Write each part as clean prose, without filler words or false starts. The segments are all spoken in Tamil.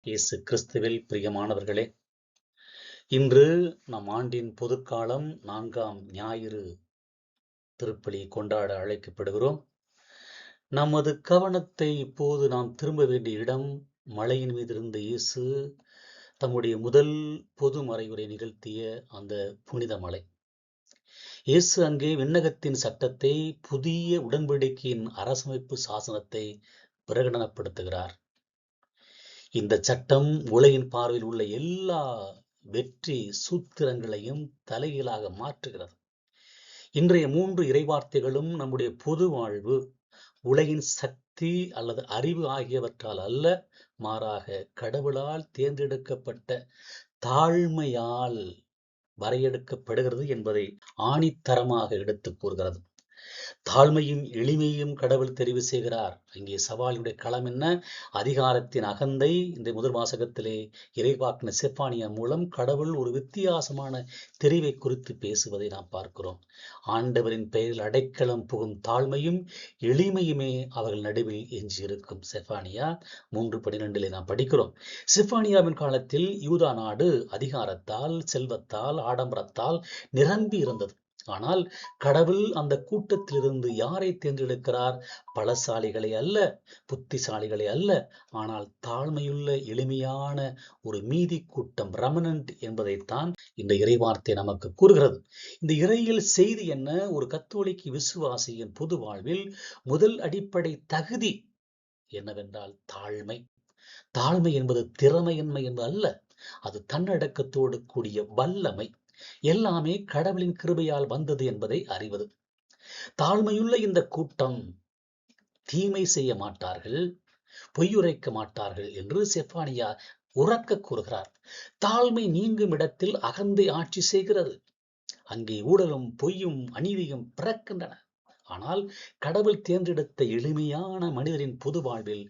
இயேசு கிறிஸ்துவில் பிரியமானவர்களே, இன்று நம் ஆண்டின் பொதுக்காலம் 4ஆம் ஞாயிறு திருப்பலி கொண்டாட அழைக்கப்படுகிறோம். நமது கவனத்தை இப்போது நாம் திரும்ப வேண்டிய இடம், மலையின் மீது இருந்த இயேசு தம்முடைய முதல் பொது மறைவுரை நிகழ்த்திய அந்த புனித மலை. இயேசு அங்கே விண்ணகத்தின் சட்டத்தை, புதிய உடன்படிக்கையின் அரசமைப்பு சாசனத்தை பிரகடனப்படுத்துகிறார். இந்த சட்டம் உலகின் பார்வையில் உள்ள எல்லா வெற்றி சூத்திரங்களையும் தலைகீழாக மாற்றுகிறது. இன்றைய 3 இறைவார்த்தைகளும் நம்முடைய பொது வாழ்வு, உலகின் சக்தி அல்லது அறிவு ஆகியவற்றால் அல்ல, மாறாக கடவுளால் தேர்ந்தெடுக்கப்பட்ட தாழ்மையால் வரையறுக்கப்படுகிறது என்பதை ஆணித்தரமாக எடுத்துக் கூறுகிறது. தாழ்மையும் எளிமையும் கடவுள் தெரிவு செய்கிறார். அங்கே சவாலுடைய களம் என்ன? அதிகாரத்தின் அகந்தை. இந்த முதல் வாசகத்திலே இறைவாக்கினர் செப்பானியா மூலம் கடவுள் ஒரு வித்தியாசமான தெரிவை குறித்து பேசுவதை நாம் பார்க்கிறோம். ஆண்டவரின் பெயரில் அடைக்கலம் புகும் தாழ்மையும் எளிமையுமே அவர்கள் நடுவில் எஞ்சியிருக்கும். செப்பானியா 3:12 நாம் படிக்கிறோம். செப்பானியாவின் காலத்தில் யூதா நாடு அதிகாரத்தால், செல்வத்தால், ஆடம்பரத்தால் நிரம்பி இருந்தது. ஆனால் கடவுள் அந்த கூட்டத்திலிருந்து யாரை தேர்ந்தெடுக்கிறார்? பலசாலிகளை அல்ல, புத்திசாலிகளை அல்ல, ஆனால் தாழ்மையுள்ள எளிமையான ஒரு மீதி கூட்டம், ரெமனன்ட் என்பதைத்தான் இந்த இறைவார்த்தை நமக்கு கூறுகிறது. இந்த இறையியல் செய்தி என்ன? ஒரு கத்தோலிக்க விசுவாசியின் பொது வாழ்வில் முதல் அடிப்படை தகுதி என்னவென்றால் தாழ்மை. தாழ்மை என்பது திறமையின்மை என்று அல்ல, அது தன்னடக்கத்தோடு கூடிய வல்லமை. எல்லாமே கடவுளின் கிருபையால் வந்தது என்பதை அறிவது. தாழ்மையுள்ள இந்த கூட்டம் தீமை செய்ய மாட்டார்கள், பொய்யுரைக்க மாட்டார்கள் என்று செப்பானியா உரக்க கூறுகிறார். தாழ்மை நீங்கும் இடத்தில் அகந்தை ஆட்சி செய்கிறது. அங்கே ஊழலும் பொய்யும் அநீதியும் பிறக்கின்றன. ஆனால் கடவுள் தேர்ந்தெடுத்த எளிமையான மனிதரின் பொது வாழ்வில்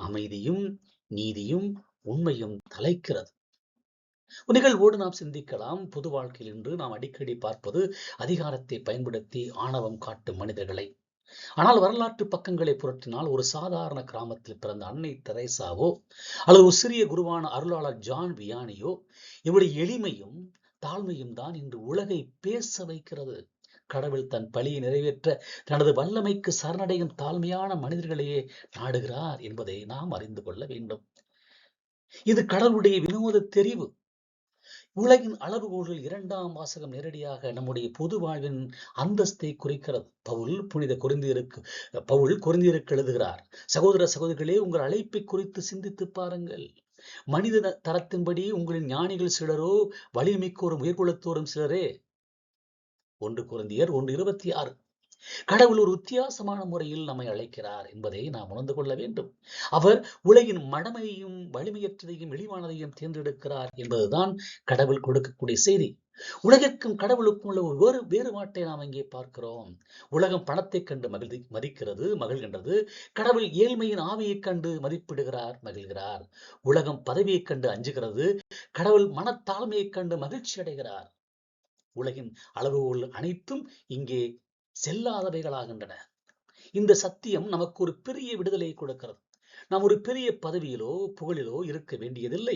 அமைதியும் நீதியும் உண்மையும் தலைக்கிறது. நிகழ்வோடு நாம் சிந்திக்கலாம். பொது வாழ்க்கையில் இன்று நாம் அடிக்கடி பார்ப்பது அதிகாரத்தை பயன்படுத்தி ஆணவம் காட்டும் மனிதர்களை. ஆனால் வரலாற்று பக்கங்களை புரட்டினால் ஒரு சாதாரண கிராமத்தில் பிறந்த அன்னை தெரேசாவோ அல்லது ஒரு சிறிய குருவான அருளாளர் ஜான் வியானியோ இவருடைய எளிமையும் தாழ்மையும் தான் இன்று உலகை பேச வைக்கிறது. கடவுள் தன் பலியை நிறைவேற்ற தனது வல்லமைக்கு சரணடையும் தாழ்மையான மனிதர்களையே நாடுகிறார் என்பதை நாம் அறிந்து கொள்ள வேண்டும். இது கடவுளுடைய வினோத தெரிவு. உலகின் அளவுகோல்கள் 2ஆம் வாசகம் நேரடியாக நம்முடைய பொது வாழ்வின் அந்தஸ்தை குறிக்கிறது. பவுல் கொரிந்தியருக்கு எழுதுகிறார், சகோதர சகோதரிகளே, உங்கள் அழைப்பை குறித்து சிந்தித்து பாருங்கள். மனித தரத்தின்படி உங்களின் ஞானிகள் சிலரோ, வலிமைக்கோரும் உயர்குலத்தோரும் சிலரே. 1 கொரிந்தியர் 1:26. கடவுள் ஒரு வித்தியாசமான முறையில் நம்மை அழைக்கிறார் என்பதை நாம் உணர்ந்து கொள்ள வேண்டும். அவர் உலகின் மடமையையும் வலிமையற்றதையும் இழிவானதையும் தேர்ந்தெடுக்கிறார் என்பதுதான் கடவுள் கொடுக்கக்கூடிய செய்தி. உலகிற்கும் கடவுளுக்கும் உள்ள ஒரு வேறுபாட்டை நாம் இங்கே பார்க்கிறோம். உலகம் பணத்தை கண்டு மகிழ்கின்றது. கடவுள் ஏழ்மையின் ஆவியை கண்டு மதிப்பிடுகிறார், மகிழ்கிறார். உலகம் பதவியை கண்டு அஞ்சுகிறது, கடவுள் மனத்தாழ்மையை கண்டு மகிழ்ச்சி அடைகிறார். உலகின் அளவுகோல் அனைத்தும் இங்கே செல்லாதவைகளாகின்றன. இந்த சத்தியம் நமக்கு ஒரு பெரிய விடுதலையை கொடுக்கிறது. நாம் ஒரு பெரிய பதவியிலோ புகழிலோ இருக்க வேண்டியதில்லை.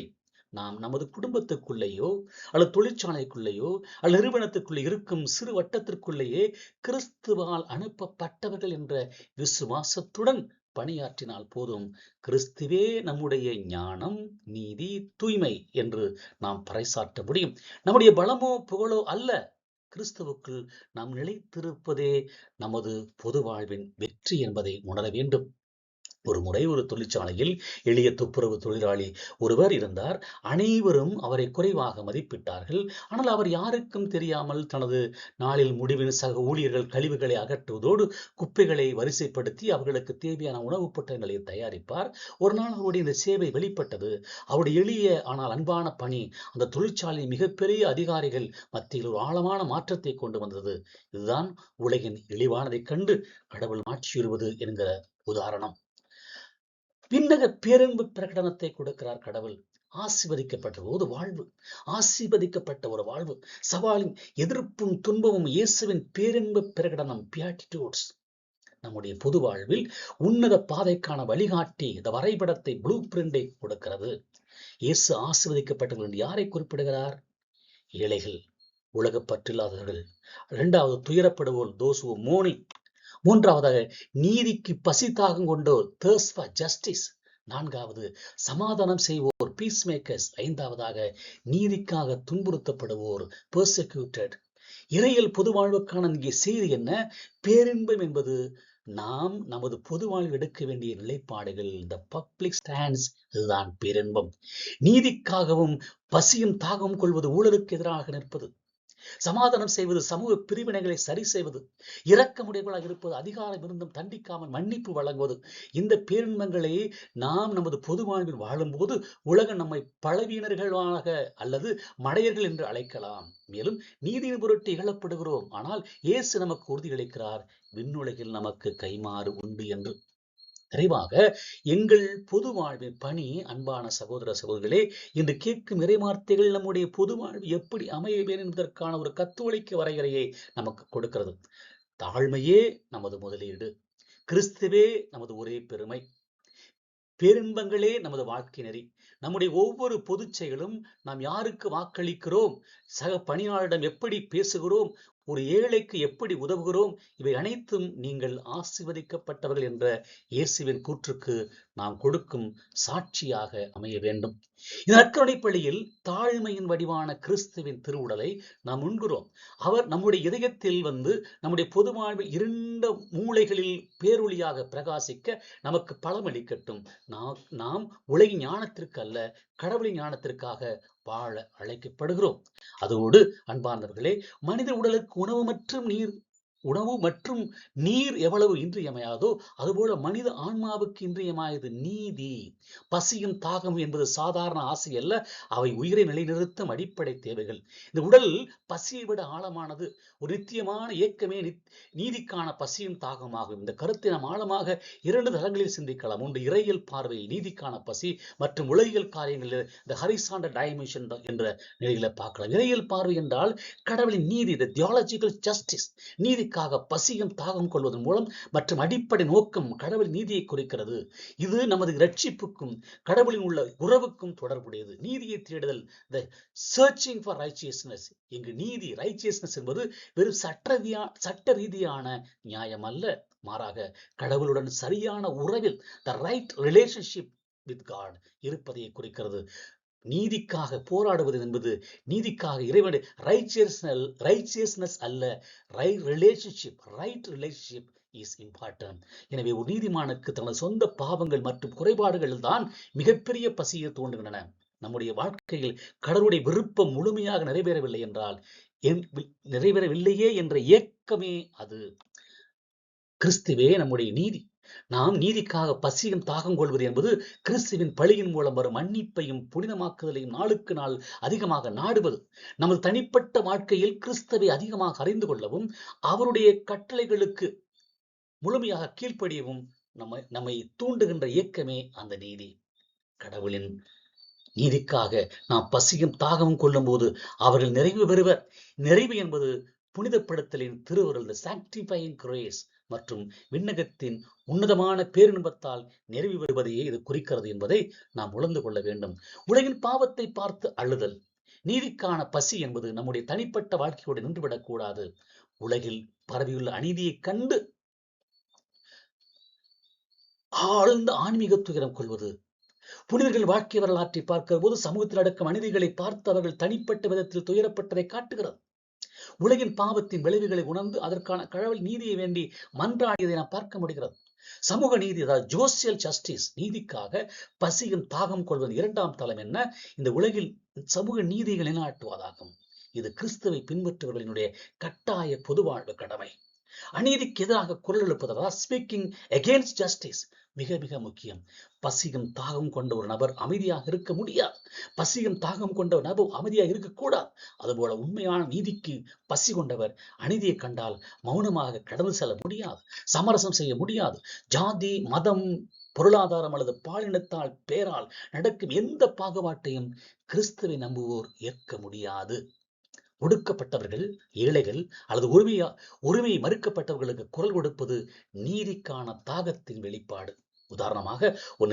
நாம் நமது குடும்பத்துக்குள்ளேயோ அல்லது தொழிற்சாலைக்குள்ளேயோ அல்லது நிறுவனத்துக்குள்ளே இருக்கும் சிறு வட்டத்திற்குள்ளேயே கிறிஸ்துவால் அனுப்பப்பட்டவர்கள் என்ற விசுவாசத்துடன் பணியாற்றினால் போதும். கிறிஸ்துவே நம்முடைய ஞானம், நீதி, தூய்மை என்று நாம் பறைசாற்ற முடியும். நம்முடைய பலமோ புகழோ அல்ல, கிறிஸ்துவுக்குள் நாம் நிலைத்திருப்பதே நமது பொது வாழ்வின் வெற்றி என்பதை உணர வேண்டும். ஒரு முறை ஒரு தொழிற்சாலையில் எளிய துப்புரவு தொழிலாளி ஒருவர் இருந்தார். அனைவரும் அவரை குறைவாக மதிப்பிட்டார்கள். ஆனால் அவர் யாருக்கும் தெரியாமல் தனது நாளில் முடிவில் சக ஊழியர்கள் கழிவுகளை அகற்றுவதோடு குப்பைகளை வரிசைப்படுத்தி அவர்களுக்கு தேவையான உணவுப் பொட்டலங்களை தயாரிப்பார். ஒரு நாள் அவருடைய இந்த சேவை வெளிப்பட்டது. அவருடைய எளிய ஆனால் அன்பான பணி அந்த தொழிற்சாலையின் மிகப்பெரிய அதிகாரிகள் மத்தியில் ஒரு ஆழமான மாற்றத்தை கொண்டு வந்தது. இதுதான் உலகின் இழிவானதைக் கண்டு கடவுள் மாற்றியுறுவது என்கிற உதாரணம். விண்ணக பேரன்பு பிரகடனத்தை கொடுக்கிறார் கடவுள். ஆசீர்வதிக்கப்பட்ட ஒரு வாழ்வு, சவாலின் எதிர்ப்பும் துன்பமும் இயேசுவின் பேரன்பு பிரகடனம், பியாட்டிடியூட்ஸ். நம்முடைய பொது வாழ்வில் உன்னத பாதைக்கான வழிகாட்டி, இந்த வரைபடத்தை, ப்ளூ பிரிண்டை கொடுக்கிறது. இயேசு ஆசீர்வதிக்கப்பட்டவர்கள் என்று யாரை குறிப்பிடுகிறார்? ஏழைகள், உலகப் பற்றில்லாதவர்கள். 2வது துயரப்படுவோர், those who mourning. 3வதாக நீதிக்கு பசி தாகம் கொண்டோர், thirst for justice. 4வது சமாதானம் செய்வோர், பீஸ் மேக்கர்ஸ். 5வதாக நீதிக்காக துன்புறுத்தப்படுவோர், பெர்செக்யூட்டட். இறையியல் பொது வாழ்வுக்கான இங்கே செய்தி என்ன? பேரின்பம் என்பது நாம் நமது பொது வாழ்வில் எடுக்க வேண்டிய நிலைப்பாடுகள், இந்த பப்ளிக் ஸ்டாண்ட்ஸ், இதுதான் பேரின்பம். நீதிக்காகவும் பசியும் தாகம் கொள்வது, ஊழலுக்கு எதிராக நிற்பது, சமாதானம் செய்வது, சமூக பிரிவினைகளை சரி செய்வது, இரக்கமுடையவர்களாக இருப்பது, அதிகாரம் இருந்தும் தண்டிக்காமல் மன்னிப்பு வழங்குவது. இந்த பேரின்பங்களை நாம் நமது பொது வாழ்வில் வாழும்போது உலகம் நம்மை பலவீனர்களாக அல்லது மடையர்கள் என்று அழைக்கலாம். மேலும் நீதியின் பொருட்டு இகழப்படுகிறோம். ஆனால் இயேசு நமக்கு உறுதியளிக்கிறார், விண்ணுலகில் நமக்கு கைமாறு உண்டு என்று. நிறைவாக எங்கள் பொது வாழ்வின் பணி, அன்பான சகோதர சகோதரிகளே, இன்று கேட்கும் இறைவார்த்தைகள் நம்முடைய பொது வாழ்வு எப்படி அமைய வேண்டும் என்பதற்கான ஒரு கத்தோலிக்க வரையறையை நமக்கு கொடுக்கிறது. தாழ்மையே நமது முதலீடு, கிறிஸ்துவே நமது ஒரே பெருமை, பேரின்பங்களே நமது வாழ்க்கை நெறி. நம்முடைய ஒவ்வொரு பொது செயலும், நாம் யாருக்கு வாக்களிக்கிறோம், சக பணியாளரிடம் எப்படி பேசுகிறோம், ஒரு ஏழைக்கு எப்படி உதவுகிறோம், இவை அனைத்தும் நீங்கள் ஆசீர்வதிக்கப்பட்டவர்கள் என்ற இயேசுவின் கூற்றுக்கு நாம் கொடுக்கும் சாட்சியாக அமைய வேண்டும். இந்த நற்கருணை பள்ளியில் தாழ்மையின் வடிவான கிறிஸ்துவின் திருவுடலை நாம் உண்கிறோம். அவர் நம்முடைய இதயத்தில் வந்து நம்முடைய பொது வாழ்வில் இருண்ட மூளைகளில் பேரொளியாக பிரகாசிக்க நமக்கு பலமளிக்கட்டும். நாம் உலகின் ஞானத்திற்கு அல்ல, கடவுளின் ஞானத்திற்காக வாழ அழைக்கப்படுகிறோம். அதோடு அன்பார்ந்தவர்களே, மனித உடலுக்கு உணவு மற்றும் நீர் எவ்வளவு இன்றியமையாதோ அதுபோல மனித ஆன்மாவுக்கு இன்றியமாயது நீதி. பசியும் தாகம் என்பது சாதாரண ஆசை அல்ல, அவை உயிரை நிலைநிறுத்தும் அடிப்படை தேவைகள். இந்த உடல் பசியை விட ஆழமானது. ஒரு நித்தியமான இயக்கமே நீதிக்கான பசியும் தாகமாகும். இந்த கருத்தை நாம் ஆழமாக 2 தளங்களில் சிந்திக்கலாம். ஒன்று இறையியல் பார்வையில் நீதிக்கான பசி, மற்றும் உலகியல் காரியங்களில் இந்த ஹரிசாண்டல் டைமென்ஷன் என்ற நிலையில பார்க்கலாம். இறையியல் பார்வை என்றால் கடவுளின் நீதி, the theological justice. நீதிக்காக பசியும் தாகம் கொள்வதன் மூலம் மற்றும் அடிப்படை நோக்கம் கடவுள் நீதியை குறிக்கிறது. இது நமது இரட்சிப்புக்கும் கடவுளின் உள்ள உறவுக்கும் தொடர்புடையது. நீதியை தேடுதல், the searching for righteousness. இங்கு நீதி, righteousness என்பது வெறும் சட்ட ரீதியான நியாயம் அல்ல, மாறாக கடவுளுடன் சரியான உறவில், the right relationship with God இருப்பதை குறிக்கிறது. நீதிக்காக போராடுவது என்பது நீதிக்காக இறைவனை ரைச்சியஸ்னஸ் அல்ல, ரைட் ரிலேஷன்ஷிப் இஸ் இம்பார்ட்டன்ட். எனவே ஒரு நீதிமானுக்கு தனது சொந்த பாவங்கள் மற்றும் குறைபாடுகள் தான் மிகப்பெரிய பசியை தூண்டுகின்றன. நம்முடைய வாழ்க்கையில் கடவுளுடைய விருப்பம் முழுமையாக நிறைவேறவில்லையே என்ற ஏக்கமே அது. கிறிஸ்துவே நம்முடைய நீதி. நாம் நீதிக்காக பசியும் தாகம் கொள்வது என்பது கிறிஸ்துவின் பழியின் மூலம் வரும் மன்னிப்பையும் புனிதமாக்குதலையும் நாளுக்கு நாள் அதிகமாக நாடுவது. நமது தனிப்பட்ட வாழ்க்கையில் கிறிஸ்துவை அதிகமாக அறிந்து கொள்ளவும் அவருடைய கட்டளைகளுக்கு முழுமையாக கீழ்ப்படியவும் நம்மை தூண்டுகின்ற இயக்கமே அந்த நீதி. கடவுளின் நீதிக்காக நாம் பசியும் தாகமும் கொள்ளும் போது அவர்கள் நிறைவு பெறுவர். நிறைவு என்பது புனிதப்படுத்தலின் திருவருள், சாங்டிஃபையிங் கிரேஸ், மற்றும் விண்ணகத்தின் உன்னதமான பேரின்பத்தால் நிறைவு பெறுவதையே இது குறிக்கிறது என்பதை நாம் உணர்ந்து கொள்ள வேண்டும். உலகின் பாவத்தை பார்த்து அழுதல், நீதிக்கான பசி என்பது நம்முடைய தனிப்பட்ட வாழ்க்கையோடு நின்றுவிடக் கூடாது. உலகில் பரவியுள்ள அநீதியை கண்டு ஆழ்ந்த ஆன்மீக துயரம் கொள்வது. புனிதர்கள் வாழ்க்கை வரலாற்றை பார்க்கிற போது சமூகத்தில் நடக்கும் அநீதிகளை பார்த்து அவர்கள் தனிப்பட்ட விதத்தில் துயரப்பட்டதை காட்டுகிறது. உலகின் பாவத்தின் விளைவுகளை உணர்ந்து அதற்கான கடவுள் நீதியை வேண்டி மன்றாடியதை நாம் பார்க்க முடிகிறது. சமூக நீதி, அதாவது ஜோசியல் ஜஸ்டிஸ், நீதிக்காக பசியும் தாகம் கொள்வது. 2ஆம் தளம் என்ன? இந்த உலகில் சமூக நீதியை நிலைநாட்டுவதாகும். இது கிறிஸ்துவை பின்பற்றுவர்களினுடைய கட்டாய பொது வாழ்வு கடமை. அநீதிக்கு எதிராக குரல் எழுப்புவதா, ஸ்பீக்கிங் அகேன்ஸ்ட் ஜஸ்டிஸ், மிக மிக முக்கியம். பசியும் தாகம் கொண்ட ஒரு நபர் அமைதியாக இருக்க முடியாது. பசியும் தாகம் கொண்ட ஒரு நபர் அமைதியாக இருக்கக்கூடாது. அதுபோல உண்மையான நீதிக்கு பசி கொண்டவர் அநீதியை கண்டால் மௌனமாக கடந்து செல்ல முடியாது, சமரசம் செய்ய முடியாது. ஜாதி, மதம், பொருளாதாரம் அல்லது பாலினத்தால் பேரால் நடக்கும் எந்த பாகுபாட்டையும் கிறிஸ்துவை நம்புவோர் ஏற்க முடியாது. ஒடுக்கப்பட்டவர்கள், ஏழைகள் அல்லது உரிமை மறுக்கப்பட்டவர்களுக்கு குரல் கொடுப்பது நீதிக்கான தாகத்தின் வெளிப்பாடு. உதாரணமாக, ஒரு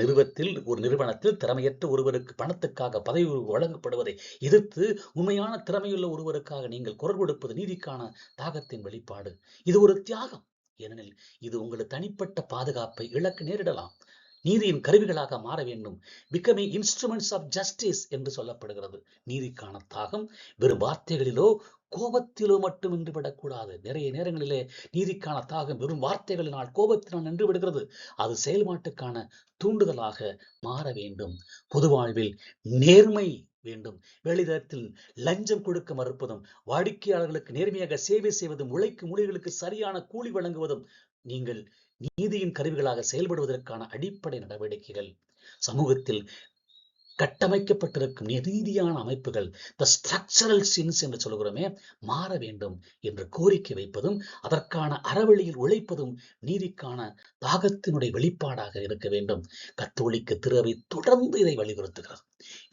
நிறுவனத்தில் திறமையற்ற ஒருவருக்கு பணத்துக்காக பதவி வழங்கப்படுவதை எதிர்த்து உண்மையான திறமையுள்ள ஒருவருக்காக நீங்கள் குரல் கொடுப்பது நீதிக்கான தாகத்தின் வெளிப்பாடு. இது ஒரு தியாகம். ஏனெனில் இது உங்களது தனிப்பட்ட பாதுகாப்பை இழக்க நேரிடலாம். நீதியின் கருவிகளாக மாற வேண்டும். பிகமிங் இன்ஸ்ட்ருமெண்ட்ஸ் ஆஃப் ஜஸ்டிஸ் என்று சொல்லப்படுகிறது. நீதிக்கான தாகம் வெறும் வார்த்தைகளிலோ கோபத்திலோ மட்டும் நின்று விடக்கூடாது. நிறைய நேரங்களிலே நீதிக்கான தாகம் வெறும் வார்த்தைகளினால், கோபத்தினால் நின்று விடுகிறது. அது செயல்பாட்டுக்கான தூண்டுதலாக மாற வேண்டும். பொது வாழ்வில் நேர்மை வேண்டும். வேலைதளத்தில் லஞ்சம் கொடுக்க மறுப்பதும், வாடிக்கையாளர்களுக்கு நேர்மையாக சேவை செய்வதும், உழைக்கும் ஊழியர்களுக்கு சரியான கூலி வழங்குவதும் நீங்கள் நீதியின் கருவிகளாக செயல்படுவதற்கான அடிப்படை நடவடிக்கைகள். சமூகத்தில் கட்டமைக்கப்பட்டிருக்கும் நீதியான அமைப்புகள், த ஸ்ட்ரக்சரல் சின்ஸ் என்று சொல்கிறோமே, மாற வேண்டும் என்று கோரிக்கை வைப்பதும் அதற்கான அறவழியில் உழைப்பதும் நீதிக்கான தாகத்தினுடைய வெளிப்பாடாக இருக்க வேண்டும். கத்தோலிக்க திருவை தொடர்ந்து இதை வலியுறுத்துகிறது.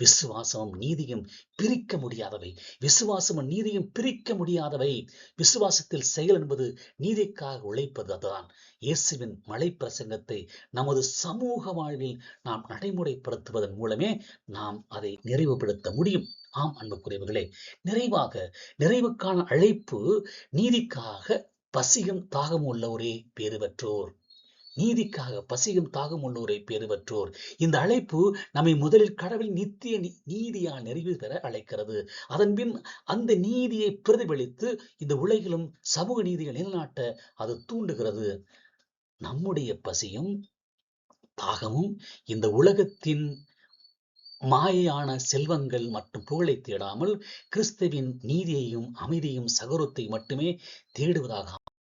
விசுவாசமும் நீதியும் பிரிக்க முடியாதவை. விசுவாசமும் நீதியும் பிரிக்க முடியாதவை. விசுவாசத்தில் செயல் என்பது நீதிக்காக உழைப்பது. அதுதான் இயேசுவின் மலை பிரசங்கத்தை நமது சமூக வாழ்வில் நாம் நடைமுறைப்படுத்துவதன் மூலமே நாம் அதை நிறைவுபடுத்த முடியும். ஆம் அன்புக்குரியவர்களே, நிறைவுக்கான அழைப்பு நீதிக்காக பசியும் தாகம் உள்ளவரே பேறு பெற்றோர். நீதிக்காக பசியும் தாகம் உள்ளவரை பேறு பெற்றோர். இந்த அழைப்பு நம்மை முதலில் கடவுள் நித்திய நீதியால் நிறைவு பெற அழைக்கிறது. அதன்பின் அந்த நீதியை பிரதிபலித்து இந்த உலகிலும் சமூக நீதியை நிலைநாட்ட அது தூண்டுகிறது. நம்முடைய பசியும் தாகமும் இந்த உலகத்தின் மாயான செல்வங்கள் மற்றும் புகழை தேடாமல் கிறிஸ்துவின் நீதியையும் அமைதியும் சகோதரத்தை மட்டுமே தேடுவதாக